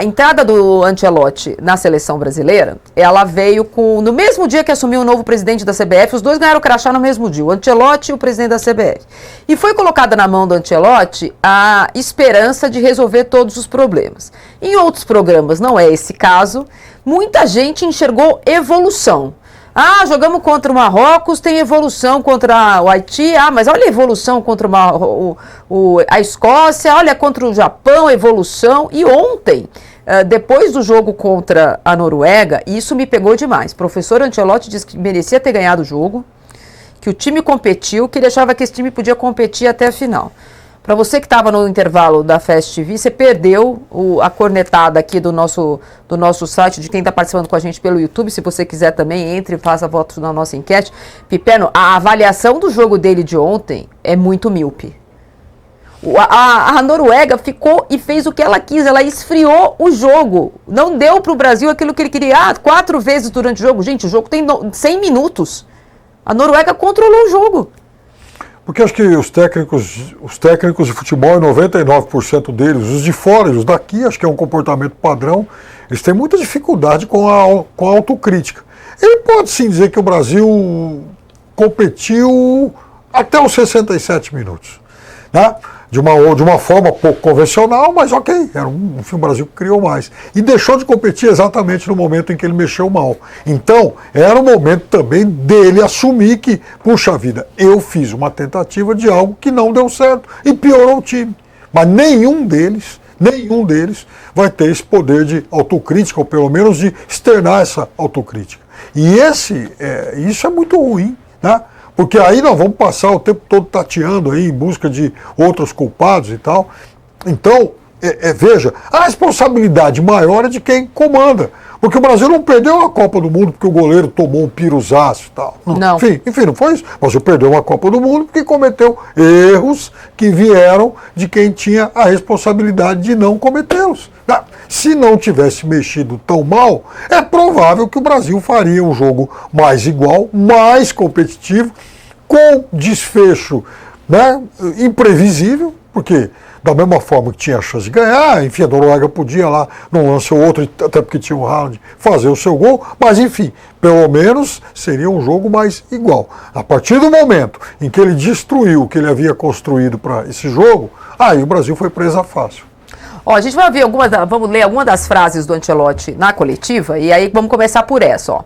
A entrada do Ancelotti na seleção brasileira, ela veio no mesmo dia que assumiu o novo presidente da CBF, os dois ganharam o crachá no mesmo dia, o Ancelotti e o presidente da CBF. E foi colocada na mão do Ancelotti a esperança de resolver todos os problemas. Em outros programas não é esse caso, muita gente enxergou evolução. Ah, jogamos contra o Marrocos, tem evolução contra o Haiti. Ah, mas olha a evolução contra a Escócia, olha contra o Japão, evolução. E ontem, depois do jogo contra a Noruega, isso me pegou demais. O professor Ancelotti disse que merecia ter ganhado o jogo, que o time competiu, que ele achava que esse time podia competir até a final. Para você que estava no intervalo da Fast TV, você perdeu a cornetada aqui do nosso site, de quem está participando com a gente pelo YouTube. Se você quiser também, entre e faça votos na nossa enquete. Piperno, a avaliação do jogo dele de ontem é muito míope. A Noruega ficou e fez o que ela quis, ela esfriou o jogo. Não deu para o Brasil aquilo que ele queria. 4 vezes durante o jogo. Gente, o jogo tem 100 minutos. A Noruega controlou o jogo. Porque acho que os técnicos de futebol, 99% deles, os de fora e os daqui, acho que é um comportamento padrão, eles têm muita dificuldade com a autocrítica. Ele pode sim dizer que o Brasil competiu até os 67 minutos, né? De uma forma pouco convencional, mas ok, era o Brasil que criou mais. E deixou de competir exatamente no momento em que ele mexeu mal. Então, era o momento também dele assumir que, puxa vida, eu fiz uma tentativa de algo que não deu certo e piorou o time. Mas nenhum deles vai ter esse poder de autocrítica, ou pelo menos de externar essa autocrítica. E isso é muito ruim, né? Porque aí nós vamos passar o tempo todo tateando aí em busca de outros culpados e tal. Então, veja, a responsabilidade maior é de quem comanda. Porque o Brasil não perdeu a Copa do Mundo porque o goleiro tomou um piruzaço e tal. Não. Enfim, não foi isso. O Brasil perdeu uma Copa do Mundo porque cometeu erros que vieram de quem tinha a responsabilidade de não cometê-los. Se não tivesse mexido tão mal, é provável que o Brasil faria um jogo mais igual, mais competitivo, com desfecho, né, imprevisível, porque da mesma forma que tinha a chance de ganhar, enfim, a Noruega podia lá, num lance ou outro, até porque tinha o Haaland, fazer o seu gol, mas enfim, pelo menos seria um jogo mais igual. A partir do momento em que ele destruiu o que ele havia construído para esse jogo, aí o Brasil foi presa fácil. A gente vai ver vamos ler algumas das frases do Ancelotti na coletiva, e aí vamos começar por essa,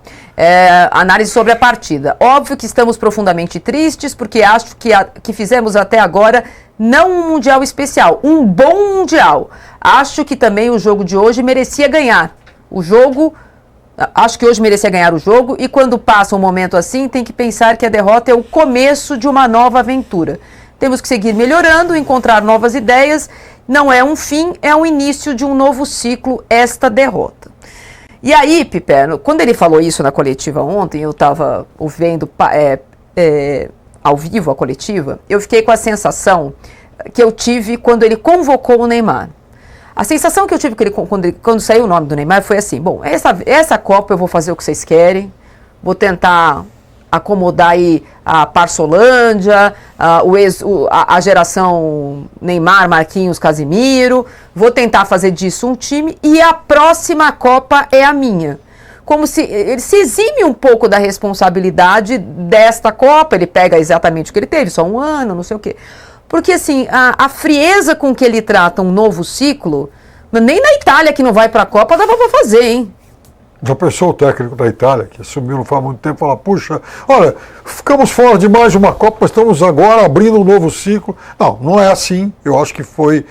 análise sobre a partida. Óbvio que estamos profundamente tristes, porque acho que fizemos até agora não um mundial especial, um bom mundial. Acho que também o jogo de hoje merecia ganhar. Acho que hoje merecia ganhar o jogo, e quando passa um momento assim, tem que pensar que a derrota é o começo de uma nova aventura. Temos que seguir melhorando, encontrar novas ideias. Não é um fim, é um início de um novo ciclo, esta derrota. E aí, Piperno, quando ele falou isso na coletiva ontem, eu estava ouvindo ao vivo a coletiva, eu fiquei com a sensação que eu tive quando ele convocou o Neymar. A sensação que eu tive quando saiu o nome do Neymar foi assim: bom, essa Copa eu vou fazer o que vocês querem, vou tentar acomodar aí a Parçolândia, a geração Neymar, Marquinhos, Casimiro, vou tentar fazer disso um time e a próxima Copa é a minha. Como se ele se exime um pouco da responsabilidade desta Copa, ele pega exatamente o que ele teve, só um ano, não sei o quê. Porque assim, a frieza com que ele trata um novo ciclo, nem na Itália que não vai para a Copa dava para fazer, hein? Já pensou o técnico da Itália, que assumiu não faz muito tempo, falar: puxa, olha, ficamos fora de mais uma Copa, mas estamos agora abrindo um novo ciclo. Não é assim. Eu acho que foi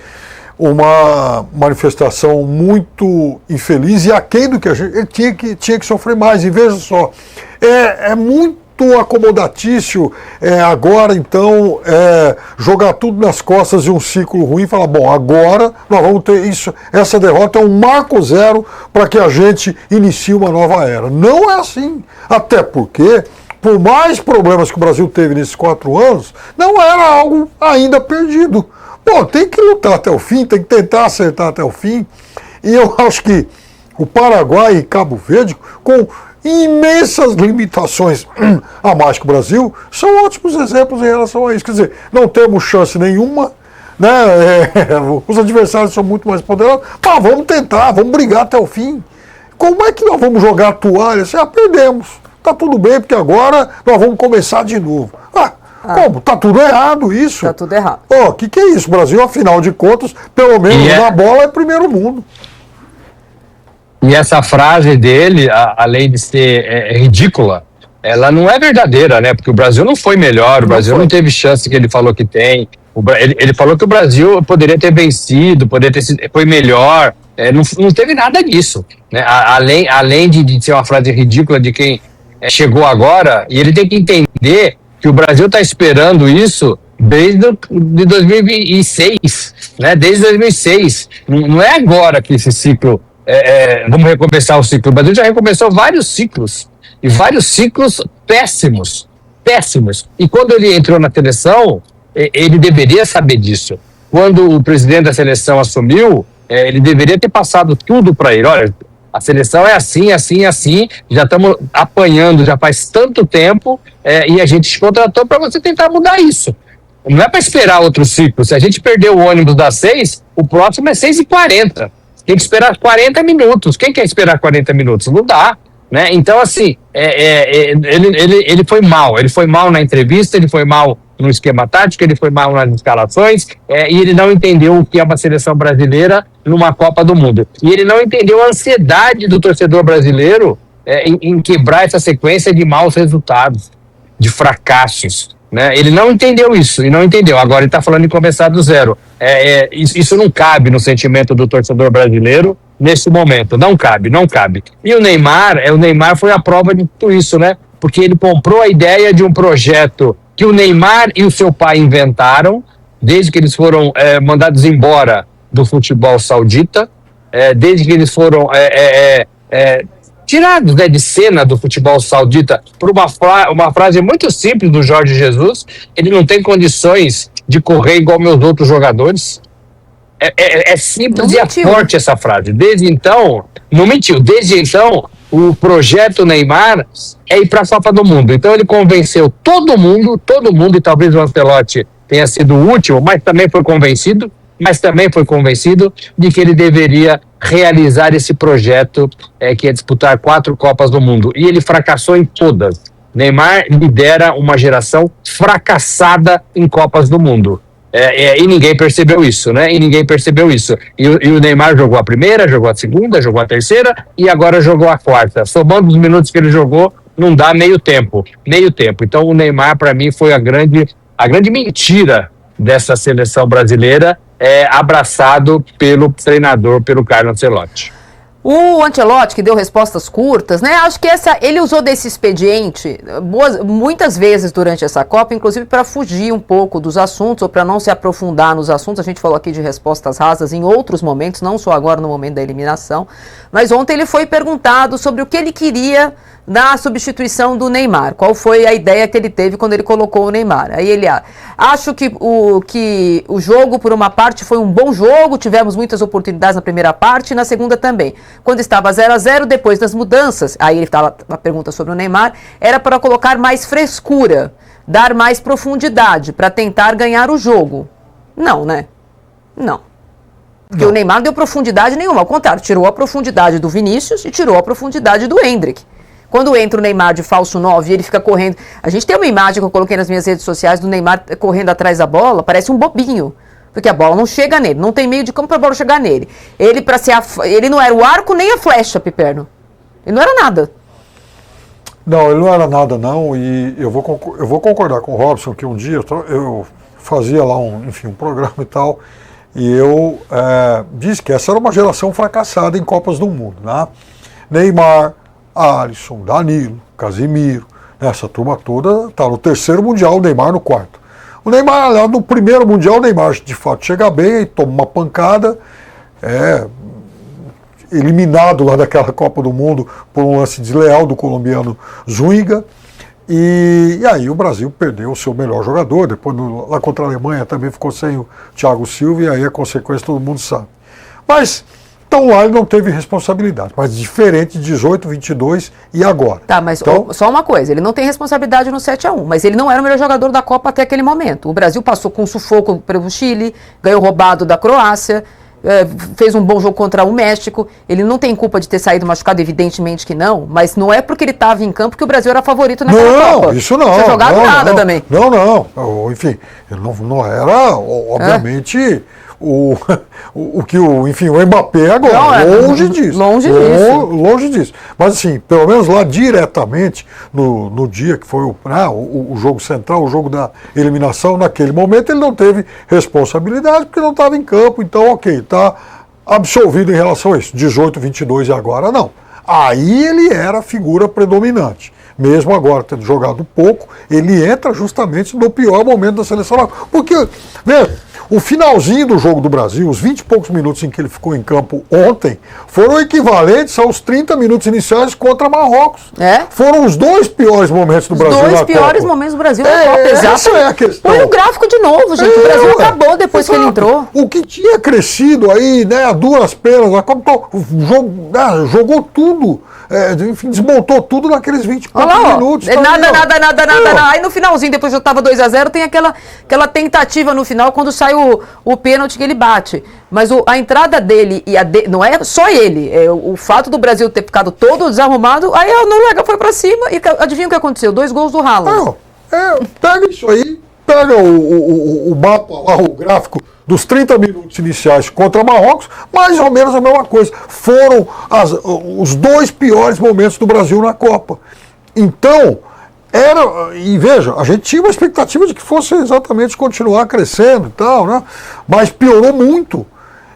uma manifestação muito infeliz e aquém do que a gente... Ele tinha que sofrer mais. E veja só, é muito acomodatício agora, então, jogar tudo nas costas de um ciclo ruim e falar: bom, agora nós vamos ter isso, essa derrota é um marco zero para que a gente inicie uma nova era. Não é assim, até porque, por mais problemas que o Brasil teve nesses 4 anos, não era algo ainda perdido. Bom, tem que lutar até o fim, tem que tentar acertar até o fim, e eu acho que o Paraguai e Cabo Verde, com imensas limitações a mais que o Brasil, são ótimos exemplos em relação a isso. Quer dizer, não temos chance nenhuma, né? Os adversários são muito mais poderosos. Mas vamos tentar, vamos brigar até o fim. Como é que nós vamos jogar a toalha? Já perdemos. Tá tudo bem, porque agora nós vamos começar de novo. Como? Tá tudo errado isso. Tá tudo errado. O que é isso? O Brasil, afinal de contas, pelo menos na bola, é primeiro mundo. E essa frase dele, além de ser ridícula, ela não é verdadeira, né? Porque o Brasil não foi melhor, o Brasil não teve chance que ele falou que tem. Ele falou que o Brasil poderia ter vencido, foi melhor. Não teve nada disso, né? Além de ser uma frase ridícula de quem chegou agora, e ele tem que entender que o Brasil está esperando isso desde de 2006, né? Desde 2006. Não é agora que esse ciclo, vamos recomeçar o ciclo. O Brasil já recomeçou vários ciclos, e vários ciclos péssimos. E quando ele entrou na seleção, ele deveria saber disso. Quando o presidente da seleção assumiu, ele deveria ter passado tudo para ele. Olha, a seleção é assim, já estamos apanhando já faz tanto tempo, e a gente te contratou para você tentar mudar isso. Não é para esperar outro ciclo. Se a gente perder o ônibus das 6, o próximo é 6h40. Tem que esperar 40 minutos. Quem quer esperar 40 minutos? Não dá. Né? Então, assim, ele foi mal. Ele foi mal na entrevista, ele foi mal no esquema tático, ele foi mal nas escalações, e ele não entendeu o que é uma seleção brasileira numa Copa do Mundo. E ele não entendeu a ansiedade do torcedor brasileiro em quebrar essa sequência de maus resultados, de fracassos. Né? Ele não entendeu isso, e não entendeu. Agora ele está falando em começar do zero. Isso não cabe no sentimento do torcedor brasileiro nesse momento. Não cabe. E o Neymar foi a prova de tudo isso, né? Porque ele comprou a ideia de um projeto que o Neymar e o seu pai inventaram, desde que eles foram mandados embora do futebol saudita, desde que eles foram tirados, né, de cena do futebol saudita, por uma frase muito simples do Jorge Jesus: ele não tem condições de correr igual meus outros jogadores. É simples e é forte essa frase. Desde então, não mentiu, desde então o projeto Neymar é ir para a Copa do Mundo. Então ele convenceu todo mundo, e talvez o Ancelotti tenha sido o último, mas também foi convencido de que ele deveria realizar esse projeto, que é disputar 4 Copas do Mundo. E ele fracassou em todas. Neymar lidera uma geração fracassada em Copas do Mundo. E ninguém percebeu isso, né? E o Neymar jogou a primeira, jogou a segunda, jogou a terceira e agora jogou a quarta. Somando os minutos que ele jogou, não dá meio tempo. Então o Neymar, para mim, foi a grande mentira dessa seleção brasileira, abraçado pelo treinador, pelo Carlo Ancelotti. O Ancelotti, que deu respostas curtas, né? Acho que ele usou desse expediente muitas vezes durante essa Copa, inclusive para fugir um pouco dos assuntos ou para não se aprofundar nos assuntos. A gente falou aqui de respostas rasas em outros momentos, não só agora no momento da eliminação. Mas ontem ele foi perguntado sobre o que ele queria na substituição do Neymar. Qual foi a ideia que ele teve quando ele colocou o Neymar? Aí ele acho que o jogo, por uma parte, foi um bom jogo, tivemos muitas oportunidades na primeira parte e na segunda também. Quando estava 0-0, depois das mudanças, aí ele estava a pergunta sobre o Neymar, era para colocar mais frescura, dar mais profundidade, para tentar ganhar o jogo. Não, né? Não. Porque o Neymar não deu profundidade nenhuma, ao contrário, tirou a profundidade do Vinícius e tirou a profundidade do Endrick. Quando entra o Neymar de falso 9 e ele fica correndo... A gente tem uma imagem que eu coloquei nas minhas redes sociais do Neymar correndo atrás da bola, parece um bobinho. Porque a bola não chega nele, não tem meio de campo para a bola chegar nele. Ele não era o arco nem a flecha, Piperno. Ele não era nada. Não, ele não era nada, não. E eu vou concordar com o Robson que um dia eu fazia lá um programa e tal, e eu disse que essa era uma geração fracassada em Copas do Mundo, né? Neymar, Alisson, Danilo, Casemiro, essa turma toda está no 3º Mundial, o Neymar no 4º. O Neymar, no 1º Mundial, o Neymar de fato chega bem, e toma uma pancada, eliminado lá daquela Copa do Mundo por um lance desleal do colombiano Zúñiga, e aí o Brasil perdeu o seu melhor jogador, depois lá contra a Alemanha também ficou sem o Thiago Silva, e aí a consequência todo mundo sabe. Mas Então lá ele não teve responsabilidade, mas diferente de 18, 22 e agora. Tá, mas então, só uma coisa, ele não tem responsabilidade no 7-1, mas ele não era o melhor jogador da Copa até aquele momento. O Brasil passou com sufoco pelo Chile, ganhou roubado da Croácia, fez um bom jogo contra o México. Ele não tem culpa de ter saído machucado, evidentemente que não, mas não é porque ele estava em campo que o Brasil era favorito naquela Copa. Não, isso não. Não tinha jogado nada também. Não. Enfim, ele não era, obviamente, o que o Mbappé agora. Não, longe disso. Longe disso. Mas assim, pelo menos lá diretamente, no dia que foi o jogo central, o jogo da eliminação, naquele momento ele não teve responsabilidade porque não estava em campo. Então, ok, está absolvido em relação a isso. 18, 22 e agora não. Aí ele era a figura predominante. Mesmo agora tendo jogado pouco, ele entra justamente no pior momento da seleção. Porque, veja, o finalzinho do jogo do Brasil, os 20 e poucos minutos em que ele ficou em campo ontem, foram equivalentes aos 30 minutos iniciais contra Marrocos. Foram os dois piores momentos do Brasil na Copa. Os dois piores momentos do Brasil na Copa, exato. Essa é a questão. Põe o gráfico de novo, gente. O Brasil acabou depois que ele entrou. O que tinha crescido aí, a duras penas, a Copa, jogou tudo. Enfim, desmontou tudo naqueles 20 e poucos minutos. Nada. Aí no finalzinho, depois já estava 2-0, tem aquela tentativa no final, quando sai o pênalti que ele bate. Mas a entrada dele não é só ele, o fato do Brasil ter ficado todo desarrumado, aí a Noruega foi pra cima e adivinha o que aconteceu? 2 gols do Haaland. Pega isso aí, pega o mapa lá, o gráfico dos 30 minutos iniciais contra Marrocos, mais ou menos a mesma coisa. Foram os dois piores momentos do Brasil na Copa. Então, e veja, a gente tinha uma expectativa de que fosse exatamente continuar crescendo e tal, né? Mas piorou muito.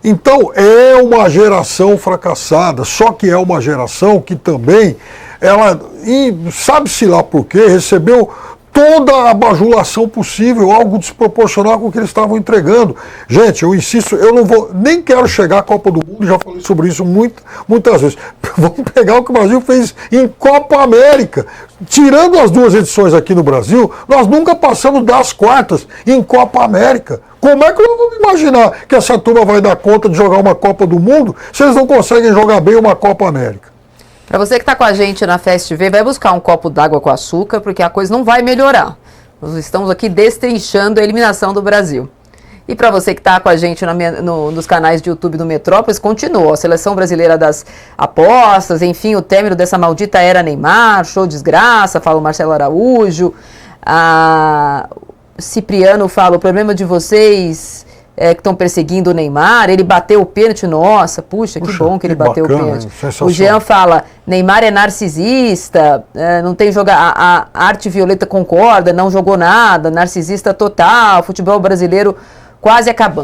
Então, é uma geração fracassada, só que é uma geração que também, sabe-se lá por quê, recebeu toda a bajulação possível, algo desproporcional com o que eles estavam entregando. Gente, eu insisto, eu nem quero chegar à Copa do Mundo, já falei sobre isso muitas vezes. Vamos pegar o que o Brasil fez em Copa América. Tirando as 2 edições aqui no Brasil, nós nunca passamos das quartas em Copa América. Como é que nós vamos imaginar que essa turma vai dar conta de jogar uma Copa do Mundo se eles não conseguem jogar bem uma Copa América? Para você que está com a gente na Fast TV, vai buscar um copo d'água com açúcar, porque a coisa não vai melhorar. Nós estamos aqui destrinchando a eliminação do Brasil. E para você que está com a gente nos canais de YouTube do Metrópolis, continua. A seleção brasileira das apostas, enfim, o término dessa maldita era Neymar, show desgraça, fala o Marcelo Araújo. Cipriano fala, o problema de vocês que estão perseguindo o Neymar, ele bateu o pênalti, nossa, puxa, que bom que ele bateu o pênalti. O Jean fala, Neymar é narcisista, não tem jogar, a Arte Violeta concorda, não jogou nada, narcisista total, futebol brasileiro quase acabando.